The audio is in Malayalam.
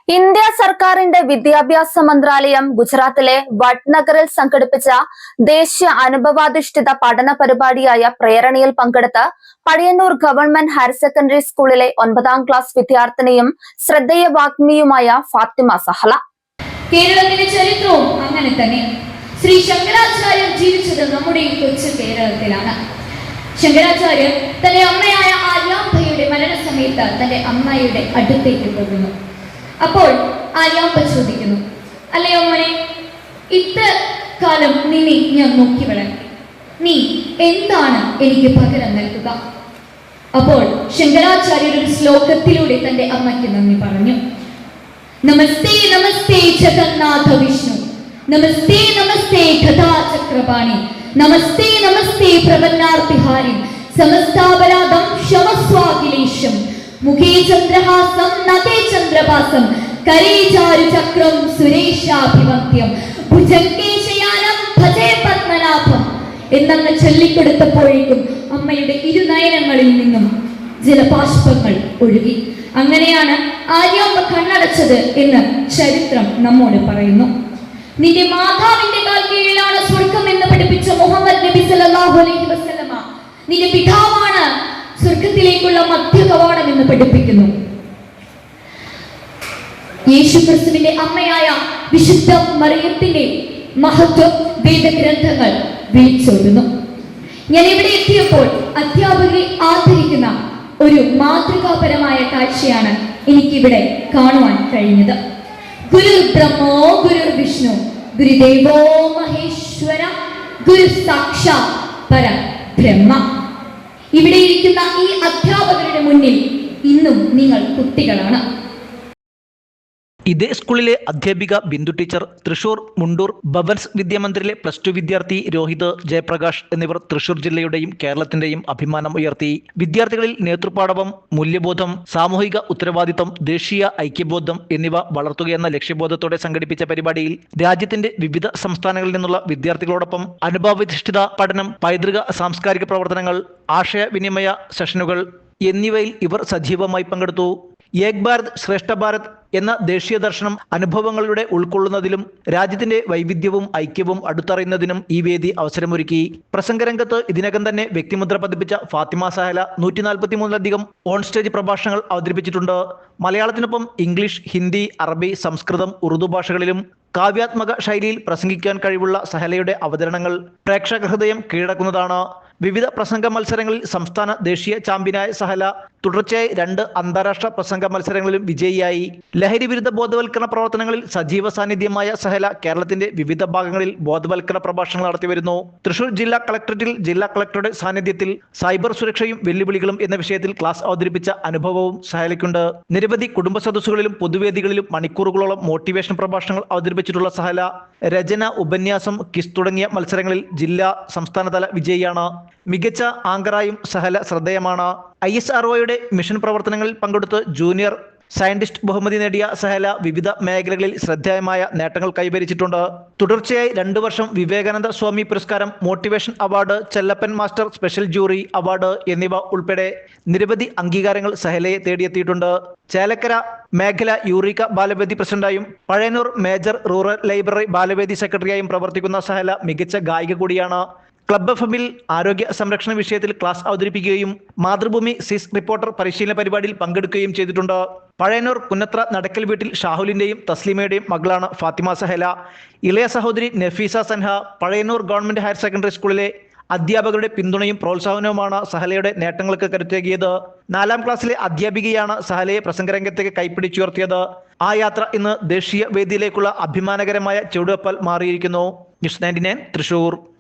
ഇന്ത്യ സർക്കാരിന്റെ വിദ്യാഭ്യാസ മന്ത്രാലയം ഗുജറാത്തിലെ വഡ്നഗറിൽ സംഘടിപ്പിച്ച ദേശീയ അനുഭവാധിഷ്ഠിത പഠന പരിപാടിയായ പ്രേരണയിൽ പങ്കെടുത്ത് പഴയന്നൂർ ഗവൺമെന്റ് ഹയർ സെക്കൻഡറി സ്കൂളിലെ 9ാം ക്ലാസ് വിദ്യാർത്ഥിനിയും ശ്രദ്ധേയ വാഗ്മിയുമായ ഫാത്തിമ സഹല. കേരളത്തിന്റെ ചരിത്രവും അങ്ങനെ തന്നെ. ശ്രീ ശങ്കരാചാര്യർ ജീവിച്ചത് നമ്മുടെ കൊച്ചു കേരളത്തിലാണ്. ശങ്കരാചാര്യർ തന്റെ അമ്മയായ ആര്യാംബയുടെ മരണസമയത്ത് തന്റെ അമ്മയുടെ അടുത്തേക്ക് പോകുന്നു. അപ്പോൾ ആര്യാമ്പ ചോദിക്കുന്നു, അല്ലയോ മോനെ, ഇത്ര കാലം നിന്നെ ഞാൻ നോക്കി വളർത്തി, നീ എന്താണ് എനിക്ക് പകരം നൽകുക? അപ്പോൾ ശങ്കരാചാര്യർ ഒരു ശ്ലോകത്തിലൂടെ തന്റെ അമ്മയ്ക്ക് നന്ദി പറഞ്ഞു. നമസ്തേ നമസ്തേ ജഗന്നാഥ വിഷ്ണു, നമസ്തേ നമസ്തേ ഗദാചക്രപാണി, നമസ്തേ നമസ്തേ പ്രപന്നാർത്തിഹാരി, സമസ്താപരാധം ക്ഷമസ്വാഖിലേശം, മുഖേ ചന്ദ്രഹാസം നതേ ചന്ദ്രഭാസം, കരേ ചാരു ചക്രം സുരേഷാഭിവന്ത്യം, ഭുജംഗേ ശയാനം ഭജേ പത്മനാഭം എന്നങ്ങ് ചൊല്ലിക്കൊടുത്തപ്പോഴേക്കും അമ്മയുടെ ഇരുനയനങ്ങളിൽ നിന്നും ജലപാഷ്പങ്ങൾ ഒഴുകി. അങ്ങനെയാണ് ആര്യാമ്പ കണ്ണടച്ചത് എന്ന് ചരിത്രം നമ്മോട് പറയുന്നു. നിന്റെ മാതാവിന്റെ കാൽ കീഴിലാണ് സ്വർഗം എന്ന് പഠിപ്പിച്ച മുഹമ്മദ് നബി സല്ലല്ലാഹു അലൈഹി വസല്ലമ നിന്റെ പിതാവാണ് സ്വർഗത്തിലേക്കുള്ള മധ്യ കവാടം എന്ന് പഠിപ്പിക്കുന്നു. യേശുക്രിസ്തുവിന്റെ അമ്മയായ വിശുദ്ധ മറിയത്തിന്റെ മഹത്വം വേദഗ്രന്ഥങ്ങൾ വിളിച്ചോതുന്നു. ഞാൻ ഇവിടെ എത്തിയപ്പോൾ അധ്യാപകരെ ആദരിക്കുന്ന ഒരു മാതൃകാപരമായ കാഴ്ചയാണ് എനിക്കിവിടെ കാണുവാൻ കഴിഞ്ഞത്. ഗുരു ബ്രഹ്മോ ഗുരു വിഷ്ണു ഗുരുദേവോ മഹേശ്വര ഗുരു സാക്ഷാത് പരബ്രഹ്മ. ഇവിടെ ഇരിക്കുന്ന ഈ അധ്യാപകരുടെ മുന്നിൽ ഇന്നും നിങ്ങൾ കുട്ടികളാണ്. ഇതേ സ്കൂളിലെ അധ്യാപിക ബിന്ദു ടീച്ചർ, തൃശൂർ മുണ്ടൂർ ഭവൻസ് വിദ്യാമന്ദിറിലെ +2 വിദ്യാർത്ഥി രോഹിത്, ജയപ്രകാശ് എന്നിവർ തൃശൂർ ജില്ലയുടെയും കേരളത്തിന്റെയും അഭിമാനം ഉയർത്തി. വിദ്യാർത്ഥികളിൽ നേതൃപാടവം, മൂല്യബോധം, സാമൂഹിക ഉത്തരവാദിത്തം, ദേശീയ ഐക്യബോധം എന്നിവ വളർത്തുകയെന്ന ലക്ഷ്യബോധത്തോടെ സംഘടിപ്പിച്ച പരിപാടിയിൽ രാജ്യത്തിന്റെ വിവിധ സംസ്ഥാനങ്ങളിൽ നിന്നുള്ള വിദ്യാർത്ഥികളോടൊപ്പം അനുഭവാധിഷ്ഠിത പഠനം, പൈതൃക സാംസ്കാരിക പ്രവർത്തനങ്ങൾ, ആശയവിനിമയ സെഷനുകൾ എന്നിവയിൽ ഇവർ സജീവമായി പങ്കെടുത്തു. ഏക് ഭാരത് ശ്രേഷ്ഠ ഭാരത് എന്ന ദേശീയ ദർശനം അനുഭവങ്ങളുടെ ഉൾക്കൊള്ളുന്നതിലും രാജ്യത്തിന്റെ വൈവിധ്യവും ഐക്യവും അടുത്തറിയുന്നതിനും ഈ വേദി അവസരമൊരുക്കി. പ്രസംഗരംഗത്ത് ഇതിനകം തന്നെ വ്യക്തിമുദ്ര പതിപ്പിച്ച ഫാത്തിമ സഹല 143ലധികം ഓൺ സ്റ്റേജ് പ്രഭാഷണങ്ങൾ അവതരിപ്പിച്ചിട്ടുണ്ട്. മലയാളത്തിനൊപ്പം ഇംഗ്ലീഷ്, ഹിന്ദി, അറബി, സംസ്കൃതം, ഉറുദു ഭാഷകളിലും കാവ്യാത്മക ശൈലിയിൽ പ്രസംഗിക്കാൻ കഴിവുള്ള സഹലയുടെ അവതരണങ്ങൾ പ്രേക്ഷക ഹൃദയം കീഴടക്കുന്നതാണ്. വിവിധ പ്രസംഗ മത്സരങ്ങളിൽ സംസ്ഥാന ദേശീയ ചാമ്പ്യനായ സഹല തുടർച്ചയായി 2 അന്താരാഷ്ട്ര പ്രസംഗ മത്സരങ്ങളിലും വിജയിയായി. ലഹരി വിരുദ്ധ ബോധവൽക്കരണ പ്രവർത്തനങ്ങളിൽ സജീവ സാന്നിധ്യമായ സഹല കേരളത്തിന്റെ വിവിധ ഭാഗങ്ങളിൽ ബോധവൽക്കരണ പ്രഭാഷണങ്ങൾ നടത്തിവരുന്നു. തൃശൂർ ജില്ലാ കളക്ടറേറ്റിൽ ജില്ലാ കളക്ടറുടെ സാന്നിധ്യത്തിൽ സൈബർ സുരക്ഷയും വെല്ലുവിളികളും എന്ന വിഷയത്തിൽ ക്ലാസ് അവതരിപ്പിച്ച അനുഭവവും സഹലയ്ക്കുണ്ട്. നിരവധി കുടുംബ സദസ്സുകളിലും പൊതുവേദികളിലും മണിക്കൂറുകളോളം മോട്ടിവേഷൻ പ്രഭാഷണങ്ങൾ അവതരിപ്പിച്ചിട്ടുള്ള സഹല രചന, ഉപന്യാസം, ക്വിസ് തുടങ്ങിയ മത്സരങ്ങളിൽ ജില്ലാ സംസ്ഥാനതല വിജയിയാണ്. മികച്ച ആങ്കറായും സഹല ശ്രദ്ധേയമാണ്. ISROയുടെ മിഷൻ പ്രവർത്തനങ്ങളിൽ പങ്കെടുത്ത് ജൂനിയർ സയന്റിസ്റ്റ് ബഹുമതി നേടിയ സഹല വിവിധ മേഖലകളിൽ ശ്രദ്ധേയമായ നേട്ടങ്ങൾ കൈവരിച്ചിട്ടുണ്ട്. തുടർച്ചയായി 2 വർഷം വിവേകാനന്ദ സ്വാമി പുരസ്കാരം, motivation award, Chellappan master special jury award എന്നിവ ഉൾപ്പെടെ നിരവധി അംഗീകാരങ്ങൾ സഹലയെ തേടിയെത്തിയിട്ടുണ്ട്. ചേലക്കര മേഖല യൂറിക ബാലവേദി പ്രസിഡന്റായും Pazhayannur major rural library Balavedi സെക്രട്ടറിയായും പ്രവർത്തിക്കുന്ന സഹല മികച്ച ഗായിക കൂടിയാണ്. ക്ലബ് FM-ൽ ആരോഗ്യ സംരക്ഷണ വിഷയത്തിൽ ക്ലാസ് അവതരിപ്പിക്കുകയും മാതൃഭൂമി സിസ് റിപ്പോർട്ടർ പരിശീലന പരിപാടിയിൽ പങ്കെടുക്കുകയും ചെയ്തിട്ടുണ്ട്. പഴയന്നൂർ പുന്നത്ര നടക്കൽ വീട്ടിൽ ഷാഹുലിന്റെയും തസ്ലീമയുടെയും മകളാണ് ഫാത്തിമ സഹല. ഇളയ സഹോദരി Nafeesa Sanha. Pazhayannur government higher secondary സ്കൂളിലെ അധ്യാപകരുടെ പിന്തുണയും പ്രോത്സാഹനവുമാണ് സഹലയുടെ നേട്ടങ്ങൾക്ക് കരുത്തേകിയത്. 4ാം ക്ലാസ്സിലെ അധ്യാപികയാണ് സഹലയെ പ്രസംഗരംഗത്തേക്ക് കൈപ്പിടിച്ചുയർത്തിയത്. ആ യാത്ര ഇന്ന് ദേശീയ വേദിയിലേക്കുള്ള അഭിമാനകരമായ ചുവടുവെപ്പാൽ മാറിയിരിക്കുന്നു. ന്യൂസ് 99 തൃശൂർ.